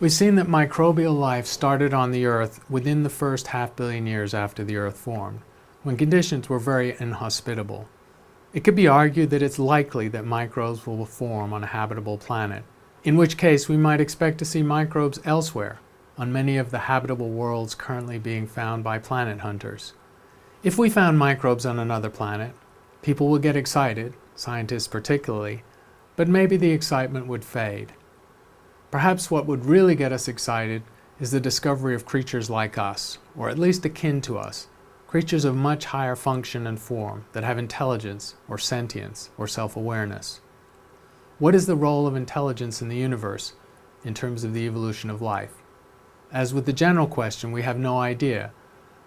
We've seen that microbial life started on the Earth within the first 500 million years after the Earth formed, when conditions were very inhospitable. It could be argued that it's likely that microbes will form on a habitable planet, in which case we might expect to see microbes elsewhere, on many of the habitable worlds currently being found by planet hunters. If we found microbes on another planet, people would get excited, scientists particularly, but maybe the excitement would fade. Perhaps what would really get us excited is the discovery of creatures like us, or at least akin to us, creatures of much higher function and form that have intelligence or sentience or self-awareness. What is the role of intelligence in the universe in terms of the evolution of life? As with the general question, we have no idea,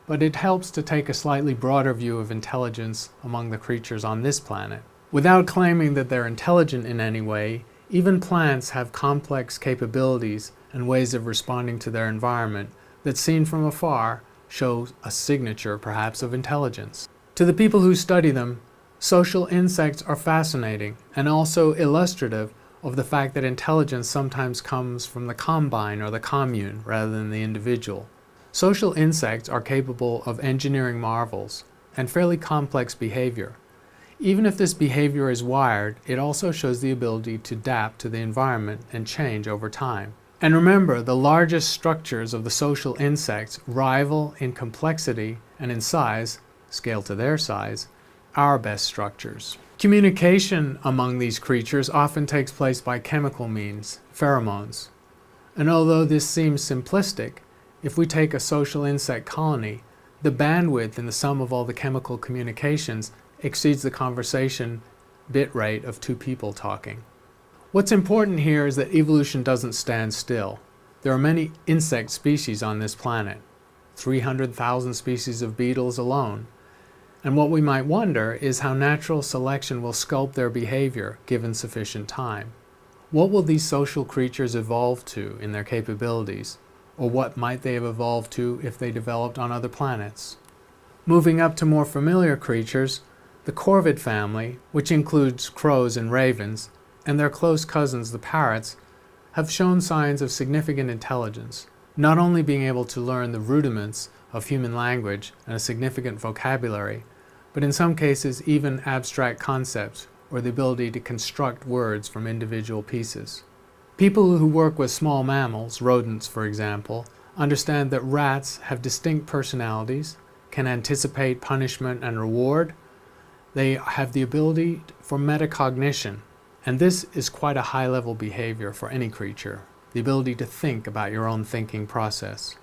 but it helps to take a slightly broader view of intelligence among the creatures on this planet. Without claiming that they're intelligent in any way, even plants have complex capabilities and ways of responding to their environment that, seen from afar, show a signature, perhaps, of intelligence. To the people who study them, social insects are fascinating and also illustrative of the fact that intelligence sometimes comes from the combine or the commune rather than the individual. Social insects are capable of engineering marvels and fairly complex behavior. Even if this behavior is wired, it also shows the ability to adapt to the environment and change over time. And remember, the largest structures of the social insects rival in complexity and in size, scale to their size, our best structures. Communication among these creatures often takes place by chemical means, pheromones. And although this seems simplistic, if we take a social insect colony, the bandwidth in the sum of all the chemical communications exceeds the conversation bit rate of two people talking. What's important here is that evolution doesn't stand still. There are many insect species on this planet, 300,000 species of beetles alone. And what we might wonder is how natural selection will sculpt their behavior given sufficient time. What will these social creatures evolve to in their capabilities? Or what might they have evolved to if they developed on other planets? Moving up to more familiar creatures, the corvid family, which includes crows and ravens, and their close cousins, the parrots, have shown signs of significant intelligence, not only being able to learn the rudiments of human language and a significant vocabulary, but in some cases even abstract concepts or the ability to construct words from individual pieces. People who work with small mammals, rodents for example, understand that rats have distinct personalities, can anticipate punishment and reward. They have the ability for metacognition, and this is quite a high-level behavior for any creature, the ability to think about your own thinking process.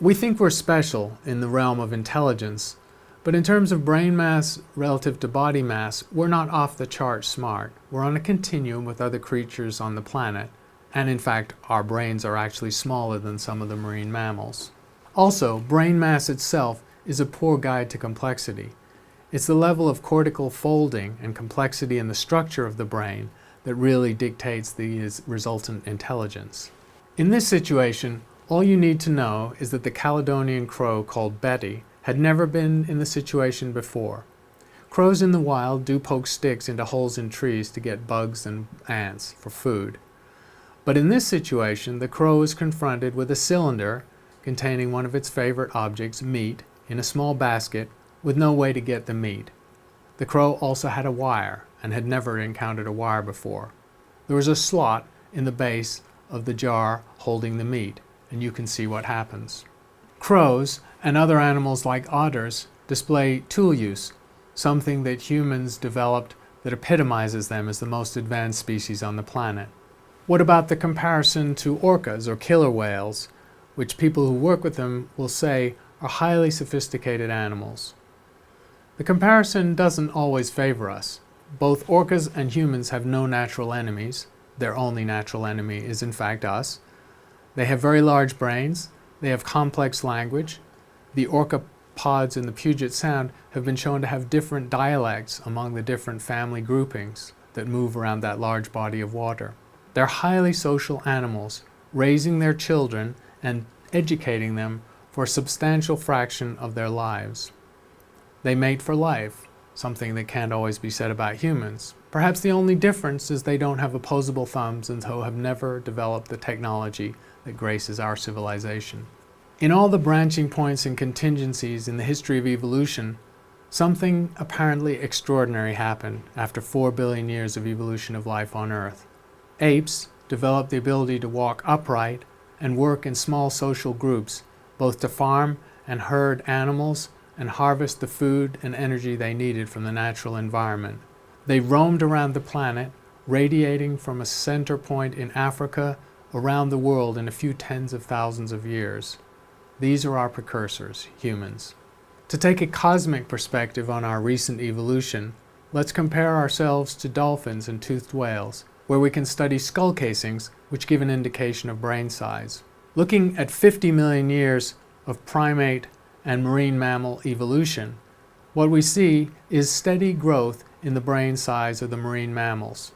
We think we're special in the realm of intelligence, but in terms of brain mass relative to body mass, we're not off the chart smart. We're on a continuum with other creatures on the planet, and in fact, our brains are actually smaller than some of the marine mammals. Also, brain mass itself is a poor guide to complexity. It's the level of cortical folding and complexity in the structure of the brain that really dictates the resultant intelligence. In this situation, all you need to know is that the Caledonian crow called Betty had never been in the situation before. Crows in the wild do poke sticks into holes in trees to get bugs and ants for food. But in this situation, the crow is confronted with a cylinder containing one of its favorite objects, meat, in a small basket with no way to get the meat. The crow also had a wire and had never encountered a wire before. There was a slot in the base of the jar holding the meat, and you can see what happens. Crows and other animals like otters display tool use, something that humans developed that epitomizes them as the most advanced species on the planet. What about the comparison to orcas or killer whales, which people who work with them will say are highly sophisticated animals? The comparison doesn't always favor us. Both orcas and humans have no natural enemies. Their only natural enemy is in fact us. They have very large brains. They have complex language. The orca pods in the Puget Sound have been shown to have different dialects among the different family groupings that move around that large body of water. They're highly social animals, raising their children and educating them for a substantial fraction of their lives. They mate for life, something that can't always be said about humans. Perhaps the only difference is they don't have opposable thumbs and so have never developed the technology that graces our civilization. In all the branching points and contingencies in the history of evolution, something apparently extraordinary happened after 4 billion years of evolution of life on Earth. Apes developed the ability to walk upright and work in small social groups, both to farm and herd animals and harvest the food and energy they needed from the natural environment. They roamed around the planet, radiating from a center point in Africa around the world in a few tens of thousands of years. These are our precursors, humans. To take a cosmic perspective on our recent evolution, let's compare ourselves to dolphins and toothed whales, where we can study skull casings which give an indication of brain size. Looking at 50 million years of primate and marine mammal evolution, what we see is steady growth in the brain size of the marine mammals.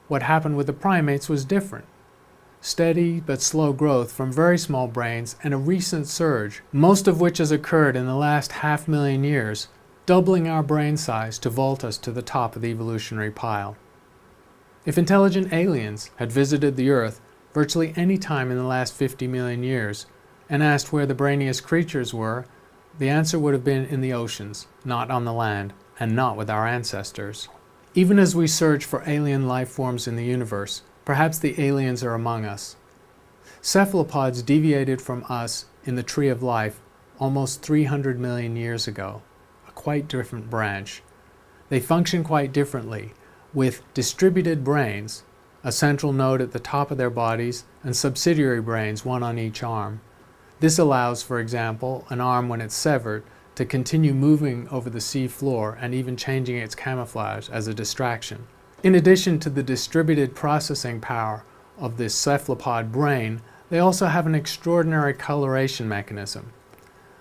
What happened with the primates was different. Steady but slow growth from very small brains and a recent surge, most of which has occurred in the last 500,000 years, doubling our brain size to vault us to the top of the evolutionary pile. If intelligent aliens had visited the Earth virtually any time in the last 50 million years and asked where the brainiest creatures were, the answer would have been in the oceans, not on the land, and not with our ancestors. Even as we search for alien life forms in the universe, perhaps the aliens are among us. Cephalopods deviated from us in the tree of life almost 300 million years ago, a quite different branch. They function quite differently, with distributed brains, a central node at the top of their bodies, and subsidiary brains, one on each arm. This allows, for example, an arm when it's severed to continue moving over the sea floor and even changing its camouflage as a distraction. In addition to the distributed processing power of this cephalopod brain, they also have an extraordinary coloration mechanism.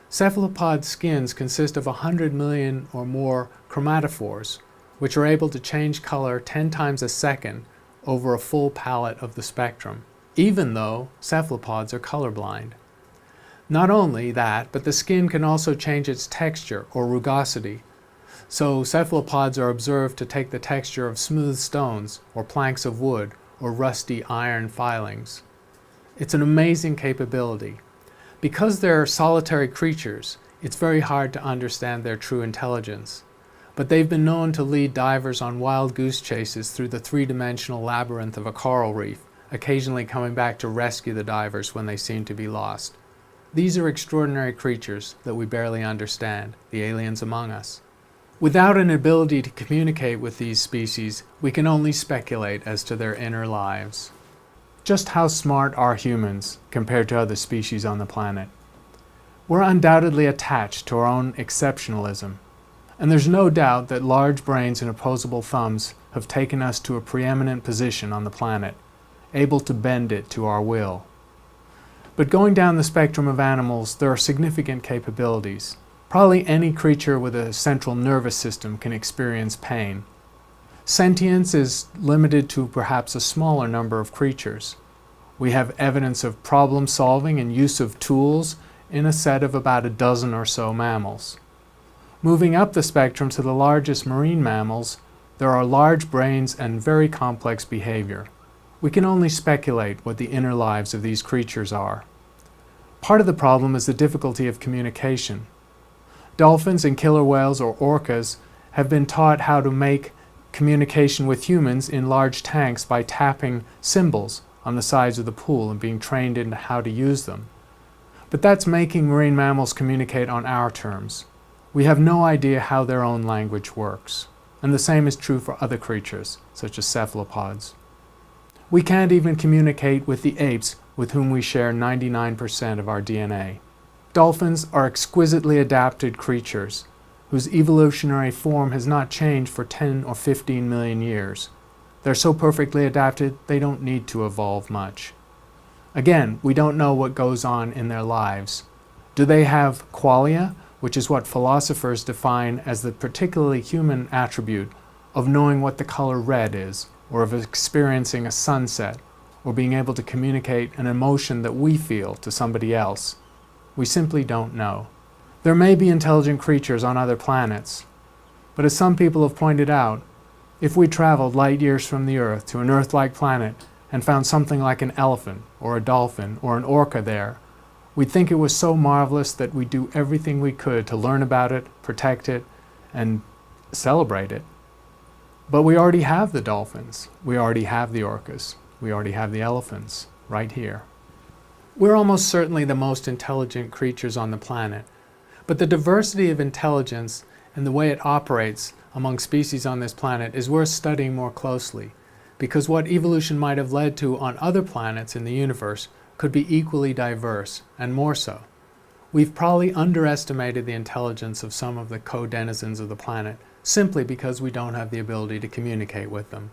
Cephalopod skins consist of 100 million or more chromatophores, which are able to change color 10 times a second over a full palette of the spectrum, even though cephalopods are colorblind. Not only that, but the skin can also change its texture or rugosity. So cephalopods are observed to take the texture of smooth stones or planks of wood or rusty iron filings. It's an amazing capability. Because they're solitary creatures, it's very hard to understand their true intelligence. But they've been known to lead divers on wild goose chases through the three-dimensional labyrinth of a coral reef, occasionally coming back to rescue the divers when they seem to be lost. These are extraordinary creatures that we barely understand, the aliens among us. Without an ability to communicate with these species, we can only speculate as to their inner lives. Just how smart are humans compared to other species on the planet? We're undoubtedly attached to our own exceptionalism, and there's no doubt that large brains and opposable thumbs have taken us to a preeminent position on the planet, able to bend it to our will. But going down the spectrum of animals, there are significant capabilities. Probably any creature with a central nervous system can experience pain. Sentience is limited to perhaps a smaller number of creatures. We have evidence of problem solving and use of tools in a set of about a dozen or so mammals. Moving up the spectrum to the largest marine mammals, there are large brains and very complex behavior. We can only speculate what the inner lives of these creatures are. Part of the problem is the difficulty of communication. Dolphins and killer whales or orcas have been taught how to make communication with humans in large tanks by tapping symbols on the sides of the pool and being trained in how to use them. But that's making marine mammals communicate on our terms. We have no idea how their own language works. And the same is true for other creatures, such as cephalopods. We can't even communicate with the apes with whom we share 99% of our DNA. Dolphins are exquisitely adapted creatures whose evolutionary form has not changed for 10 or 15 million years. They're so perfectly adapted, they don't need to evolve much. Again, we don't know what goes on in their lives. Do they have qualia, which is what philosophers define as the particularly human attribute of knowing what the color red is, or of experiencing a sunset, or being able to communicate an emotion that we feel to somebody else? We simply don't know. There may be intelligent creatures on other planets, but as some people have pointed out, If we traveled light years from the Earth to an Earth-like planet and found something like an elephant or a dolphin or an orca there, we'd think it was so marvelous that we'd do everything we could to learn about it, protect it, and celebrate it. But we already have the dolphins, we already have the orcas, we already have the elephants right here. We're almost certainly the most intelligent creatures on the planet, but the diversity of intelligence and the way it operates among species on this planet is worth studying more closely, because what evolution might have led to on other planets in the universe could be equally diverse, and more so. We've probably underestimated the intelligence of some of the co-denizens of the planet simply because we don't have the ability to communicate with them.